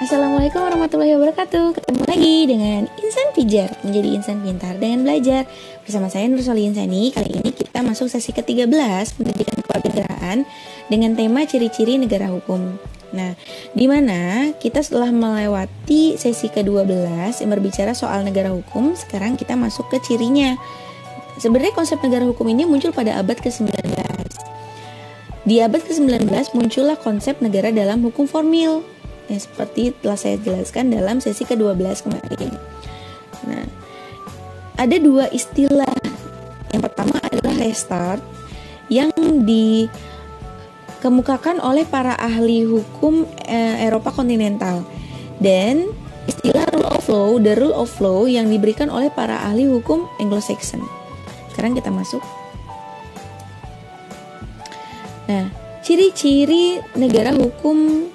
Assalamualaikum warahmatullahi wabarakatuh. Ketemu lagi dengan Insan Pijar, menjadi insan pintar dengan belajar. Bersama saya Nur Soli Insani. Kali ini kita masuk sesi ke-13 pendidikan kewarganegaraan dengan tema ciri-ciri negara hukum. Nah, di mana kita setelah melewati sesi ke-12 yang berbicara soal negara hukum, sekarang kita masuk ke cirinya. Sebenarnya konsep negara hukum ini muncul pada abad ke-19. Di abad ke-19 muncullah konsep negara dalam hukum formil, seperti telah saya jelaskan dalam sesi ke-12 kemarin. Nah, ada dua istilah. Yang pertama adalah restart yang dikemukakan oleh para ahli hukum Eropa kontinental, dan istilah rule of law, the rule of law yang diberikan oleh para ahli hukum Anglo-Saxon. Sekarang kita masuk. Nah, ciri-ciri negara hukum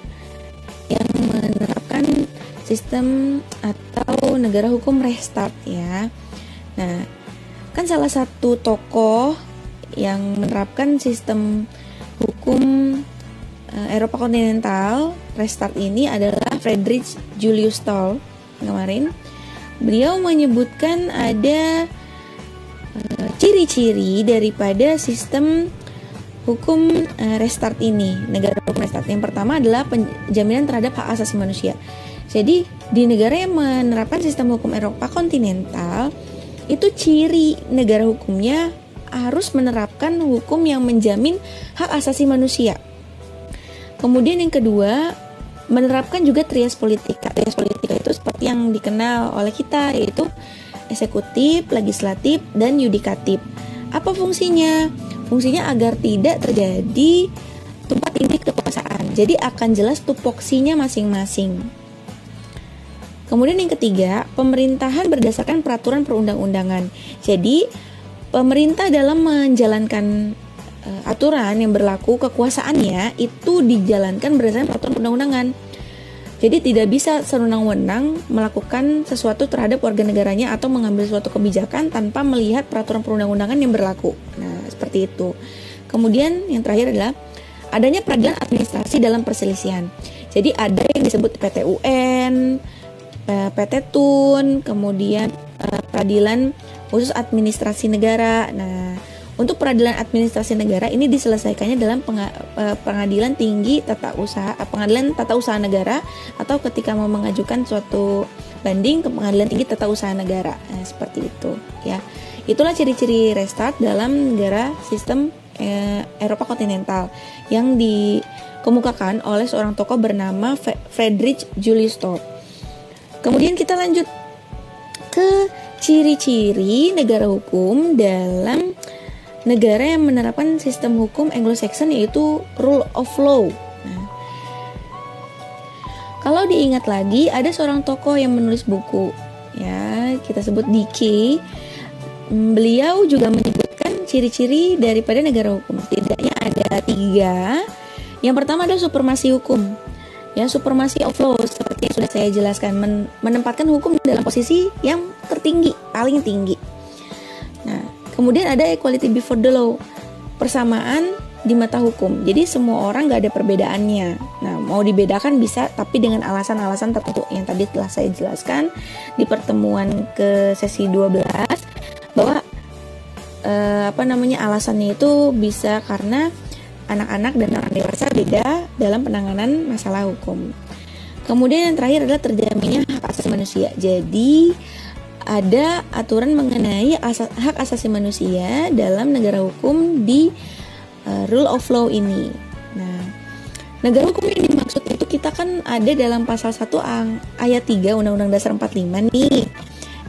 yang menerapkan sistem atau negara hukum restart ya. Nah, kan salah satu tokoh yang menerapkan sistem hukum Eropa kontinental restart ini adalah Friedrich Julius Stoll. Kemarin beliau menyebutkan ada ciri-ciri daripada sistem hukum restart ini, negara hukum restart. Yang pertama adalah penjaminan terhadap hak asasi manusia. Jadi di negara yang menerapkan sistem hukum Eropa kontinental, itu ciri negara hukumnya harus menerapkan hukum yang menjamin hak asasi manusia. Kemudian yang kedua, menerapkan juga trias politika. Trias politika itu seperti yang dikenal oleh kita, yaitu eksekutif, legislatif, dan yudikatif. Apa fungsinya? Fungsinya agar tidak terjadi tumpang tindih kekuasaan. Jadi akan jelas tupoksinya masing-masing. Kemudian yang ketiga, pemerintahan berdasarkan peraturan perundang-undangan. Jadi pemerintah dalam menjalankan aturan yang berlaku, kekuasaannya itu dijalankan berdasarkan peraturan perundang-undangan. Jadi tidak bisa sewenang-wenang melakukan sesuatu terhadap warga negaranya atau mengambil suatu kebijakan tanpa melihat peraturan perundang-undangan yang berlaku. Nah, seperti itu. Kemudian yang terakhir adalah adanya peradilan administrasi dalam perselisihan. Jadi ada yang disebut PT UN, PT Tun, kemudian peradilan khusus administrasi negara. Nah, untuk peradilan administrasi negara ini diselesaikannya dalam pengadilan tinggi tata usaha, pengadilan tata usaha negara, atau ketika mau mengajukan suatu banding ke pengadilan tinggi tata usaha negara. Nah, seperti itu ya. Itulah ciri-ciri restart dalam negara sistem Eropa kontinental yang dikemukakan oleh seorang tokoh bernama Friedrich Julius Stoll. Kemudian kita lanjut ke ciri-ciri negara hukum dalam negara yang menerapkan sistem hukum Anglo-Saxon, yaitu rule of law. Nah, kalau diingat lagi, ada seorang tokoh yang menulis buku, ya kita sebut Dickey. Beliau juga menyebutkan ciri-ciri daripada negara hukum. Setidaknya ada 3. Yang pertama adalah supremasi hukum. Ya, supremasi of law seperti yang sudah saya jelaskan, menempatkan hukum dalam posisi yang tertinggi, paling tinggi. Nah, kemudian ada equality before the law, persamaan di mata hukum. Jadi semua orang gak ada perbedaannya. Nah, mau dibedakan bisa, tapi dengan alasan-alasan tertentu yang tadi telah saya jelaskan di pertemuan ke sesi 12, bahwa alasannya itu bisa karena anak-anak dan orang dewasa beda dalam penanganan masalah hukum. Kemudian yang terakhir adalah terjaminnya hak asasi manusia. Jadi ada aturan mengenai hak asasi manusia dalam negara hukum di rule of law ini. Nah, negara hukum yang dimaksud itu kita kan ada dalam pasal 1 ayat 3 Undang-Undang Dasar 45 nih,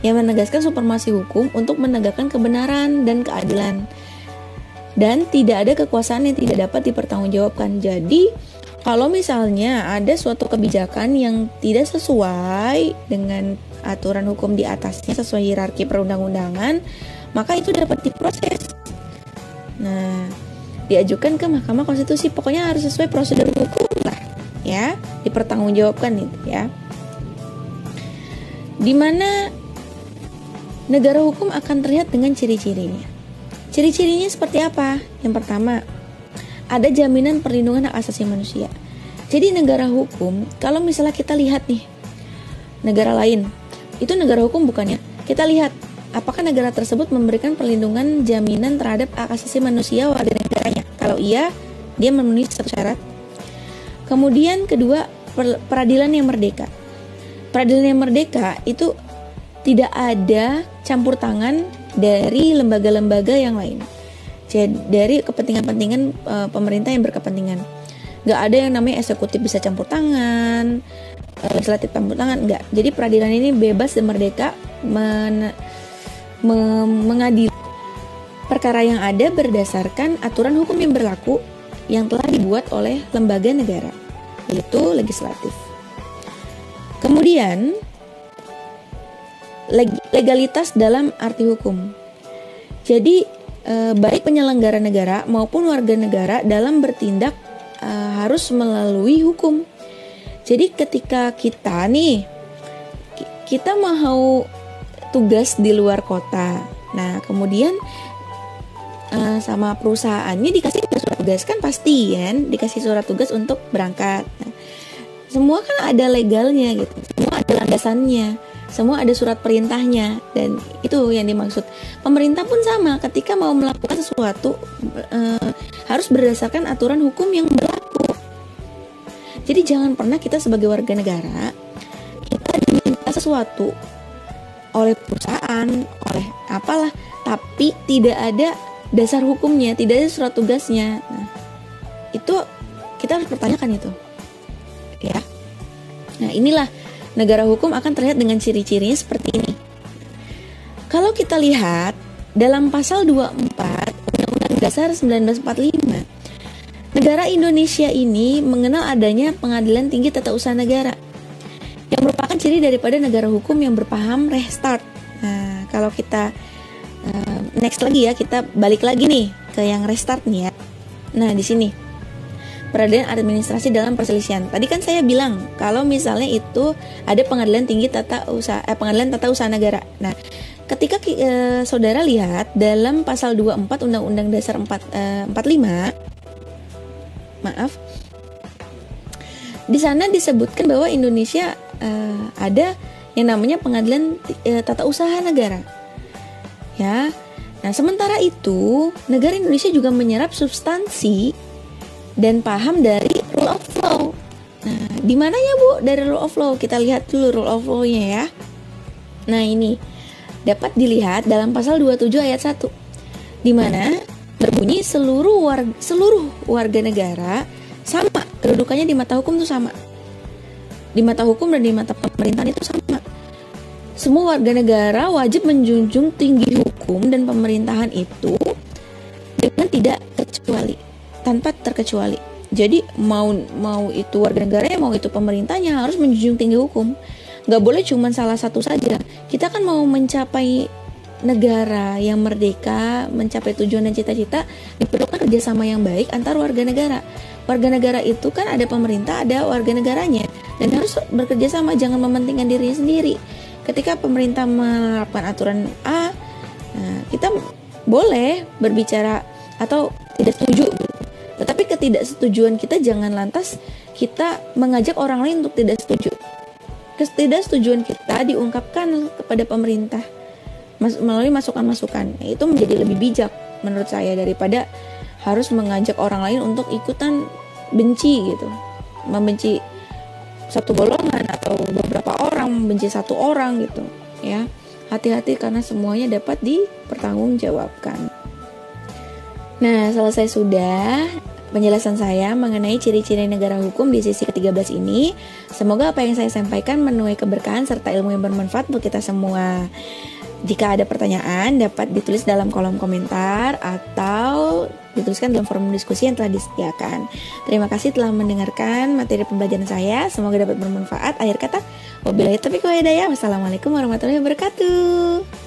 yang menegaskan supremasi hukum untuk menegakkan kebenaran dan keadilan, dan tidak ada kekuasaan yang tidak dapat dipertanggungjawabkan. Jadi kalau misalnya ada suatu kebijakan yang tidak sesuai dengan aturan hukum di atasnya sesuai hierarki perundang-undangan, maka itu dapat diproses. Nah, diajukan ke Mahkamah Konstitusi. Pokoknya harus sesuai prosedur hukum lah, ya, dipertanggungjawabkan itu ya. Dimana negara hukum akan terlihat dengan ciri-cirinya. Ciri-cirinya seperti apa? Yang pertama, ada jaminan perlindungan hak asasi manusia. Jadi negara hukum, kalau misalnya kita lihat nih negara lain, itu negara hukum bukannya? Kita lihat apakah negara tersebut memberikan perlindungan jaminan terhadap hak asasi manusia warga negaranya. Kalau iya, dia memenuhi satu syarat. Kemudian kedua, peradilan yang merdeka. Peradilan yang merdeka itu tidak ada campur tangan dari lembaga-lembaga yang lain. Jadi dari kepentingan-kepentingan pemerintah yang berkepentingan. Gak ada yang namanya eksekutif bisa campur tangan, legislatif campur tangan, enggak. Jadi peradilan ini bebas dan merdeka mengadili perkara yang ada berdasarkan aturan hukum yang berlaku yang telah dibuat oleh lembaga negara, yaitu legislatif. Kemudian legalitas dalam arti hukum. Jadi baik penyelenggara negara maupun warga negara dalam bertindak harus melalui hukum. Jadi ketika kita mau tugas di luar kota, nah kemudian sama perusahaannya dikasih surat tugas, kan pasti kan dikasih surat tugas untuk berangkat. Nah, semua kan ada legalnya gitu, semua ada landasannya, semua ada surat perintahnya, dan itu yang dimaksud. Pemerintah pun sama, ketika mau melakukan sesuatu harus berdasarkan aturan hukum yang berlaku. Jadi jangan pernah kita sebagai warga negara kita diminta sesuatu oleh perusahaan, oleh apalah, tapi tidak ada dasar hukumnya, tidak ada surat tugasnya. Nah, itu kita harus pertanyakan itu, ya. Nah, inilah negara hukum akan terlihat dengan ciri-cirinya seperti ini. Kalau kita lihat dalam pasal 24 Undang-Undang Dasar 1945, negara Indonesia ini mengenal adanya Pengadilan Tinggi Tata Usaha Negara yang merupakan ciri daripada negara hukum yang berpaham restart. Nah, kalau kita next lagi ya, kita balik lagi nih ke yang restart nih ya. Nah, di sini peradilan administrasi dalam perselisihan. Tadi kan saya bilang kalau misalnya itu ada Pengadilan Tinggi Pengadilan Tata Usaha Negara. Nah, ketika saudara lihat dalam pasal 24 Undang-Undang Dasar 45, di sana disebutkan bahwa Indonesia ada yang namanya Pengadilan Tata Usaha Negara. Ya. Nah, sementara itu, negara Indonesia juga menyerap substansi dan paham dari rule of law. Nah, di mana ya Bu dari rule of law? Kita lihat dulu rule of law-nya ya. Nah, ini dapat dilihat dalam pasal 27 ayat 1, di mana berbunyi seluruh warga negara sama, kedudukannya di mata hukum itu sama. Di mata hukum dan di mata pemerintahan itu sama. Semua warga negara wajib menjunjung tinggi hukum dan pemerintahan itu dengan tidak terkecuali, tanpa terkecuali. Jadi mau itu warga negara, mau itu pemerintahnya harus menjunjung tinggi hukum. Gak boleh cuma salah satu saja. Kita kan mau mencapai negara yang merdeka, mencapai tujuan dan cita-cita, diperlukan kerjasama yang baik antar warga negara. Warga negara itu kan ada pemerintah, ada warga negaranya, dan harus bekerja sama, jangan mementingkan dirinya sendiri. Ketika pemerintah menerapkan aturan A, nah, kita boleh berbicara atau tidak setuju, tetapi ketidaksetujuan kita jangan lantas kita mengajak orang lain untuk tidak setuju. Ketidaksetujuan kita diungkapkan kepada pemerintah melalui masukan-masukan. Itu menjadi lebih bijak menurut saya daripada harus mengajak orang lain untuk ikutan benci gitu, membenci satu golongan atau beberapa orang, membenci satu orang gitu ya. Hati-hati karena semuanya dapat dipertanggungjawabkan. Nah, selesai sudah penjelasan saya mengenai ciri-ciri negara hukum di sisi ke-13 ini. Semoga apa yang saya sampaikan menuai keberkahan serta ilmu yang bermanfaat untuk kita semua. Jika ada pertanyaan dapat ditulis dalam kolom komentar atau dituliskan dalam forum diskusi yang telah disediakan. Terima kasih telah mendengarkan materi pembelajaran saya. Semoga dapat bermanfaat. Akhir kata, wabillahi taufiq wal hidayah. Wassalamualaikum warahmatullahi wabarakatuh.